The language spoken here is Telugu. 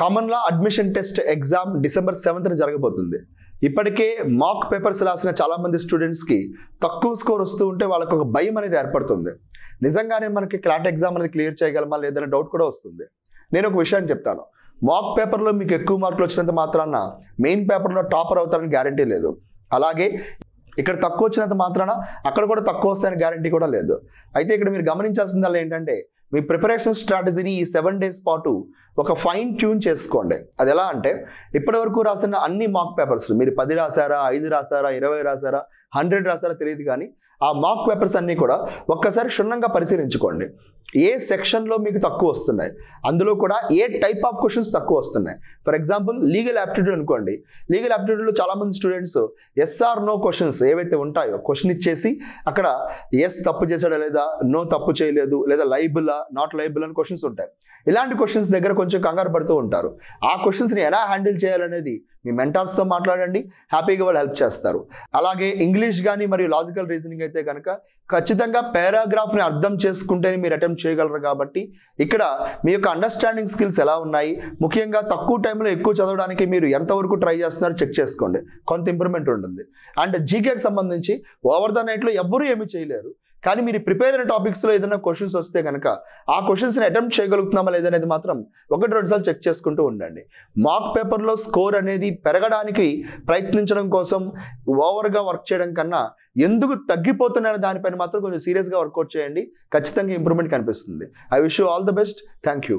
కామన్ లా admission test exam December 7th జరగబోతుంది. ఇప్పటికే మాక్ పేపర్స్ రాసిన చాలా మంది స్టూడెంట్స్కి తక్కువ స్కోర్ వస్తూ ఉంటే వాళ్ళకి ఒక భయం అనేది ఏర్పడుతుంది. నిజంగానే మనకి క్లాట్ ఎగ్జామ్ అనేది క్లియర్ చేయగలమా లేదనే డౌట్ కూడా వస్తుంది. నేను ఒక విషయాన్ని చెప్తాను. మాక్ పేపర్లో మీకు ఎక్కువ మార్కులు వచ్చినంత మాత్రాన మెయిన్ పేపర్లో టాపర్ అవుతారని గ్యారంటీ లేదు. అలాగే ఇక్కడ తక్కువ వచ్చినంత మాత్రాన అక్కడ కూడా తక్కువ వస్తాయని గ్యారంటీ కూడా లేదు. అయితే ఇక్కడ మీరు గమనించాల్సిందల్లా ఏంటంటే మీ ప్రిపరేషన్ స్ట్రాటజీని ఈ 7 days పాటు ఒక ఫైన్ ట్యూన్ చేసుకోండి. అది ఎలా అంటే ఇప్పటి వరకు రాసిన అన్ని మాక్ పేపర్స్ మీరు 10 రాసారా, 5 రాసారా, 20 రాసారా, 100 రాసారా తెలియదు, కానీ ఆ మాక్ పేపర్స్ అన్నీ కూడా ఒక్కసారి క్షుణ్ణంగా పరిశీలించుకోండి. ఏ సెక్షన్లో మీకు తక్కువ వస్తున్నాయి, అందులో కూడా ఏ టైప్ ఆఫ్ క్వశ్చన్స్ తక్కువ వస్తున్నాయి. ఫర్ ఎగ్జాంపుల్ లీగల్ యాప్టిట్యూడ్ అనుకోండి. లీగల్ యాప్టిట్యూడ్లో చాలామంది students yes or no questions ఏవైతే ఉంటాయో క్వశ్చన్ ఇచ్చేసి అక్కడ ఎస్ తప్పు చేశాడా లేదా, నో తప్పు చేయలేదు, లేదా లైబులా నాట్ లైబుల్ అని క్వశ్చన్స్ ఉంటాయి. ఇలాంటి క్వశ్చన్స్ దగ్గర కొంచెం కంగారు పడుతూ ఉంటారు. ఆ క్వశ్చన్స్ని ఎలా హ్యాండిల్ చేయాలనేది మీ మెంటార్స్తో మాట్లాడండి, హ్యాపీగా వాళ్ళు హెల్ప్ చేస్తారు. అలాగే ఇంగ్లీష్ కానీ మరియు లాజికల్ రీజనింగ్ అయితే కనుక ఖచ్చితంగా పారాగ్రాఫ్ని అర్థం చేసుకుంటేనే మీరు అటెంప్ట్ చేయగలరు. కాబట్టి ఇక్కడ మీ యొక్క అండర్స్టాండింగ్ స్కిల్స్ ఎలా ఉన్నాయి, ముఖ్యంగా తక్కువ టైంలో ఎక్కువ చదవడానికి మీరు ఎంతవరకు ట్రై చేస్తున్నారో చెక్ చేసుకోండి. కొంత ఇంప్రూవ్మెంట్ ఉంటుంది. అండ్ జీకేకి సంబంధించి ఓవర్ ద నైట్లో ఎవ్వరూ ఏమీ చేయలేరు, కానీ మీరు ప్రిపేర్ అయిన టాపిక్స్లో ఏదైనా క్వశ్చన్స్ వస్తే కనుక ఆ క్వశ్చన్స్ని అటెంప్ట్ చేయగలుగుతున్నామా లేదనేది మాత్రం 1-2 సార్లు చెక్ చేసుకుంటూ ఉండండి. మాక్ పేపర్లో స్కోర్ అనేది పెరగడానికి ప్రయత్నించడం కోసం ఓవర్గా వర్క్ చేయడం కన్నా ఎందుకు తగ్గిపోతున్నాయనే దానిపైన మాత్రం కొంచెం సీరియస్గా వర్కౌట్ చేయండి. ఖచ్చితంగా ఇంప్రూవ్మెంట్ కనిపిస్తుంది. I wish you all the best. Thank you.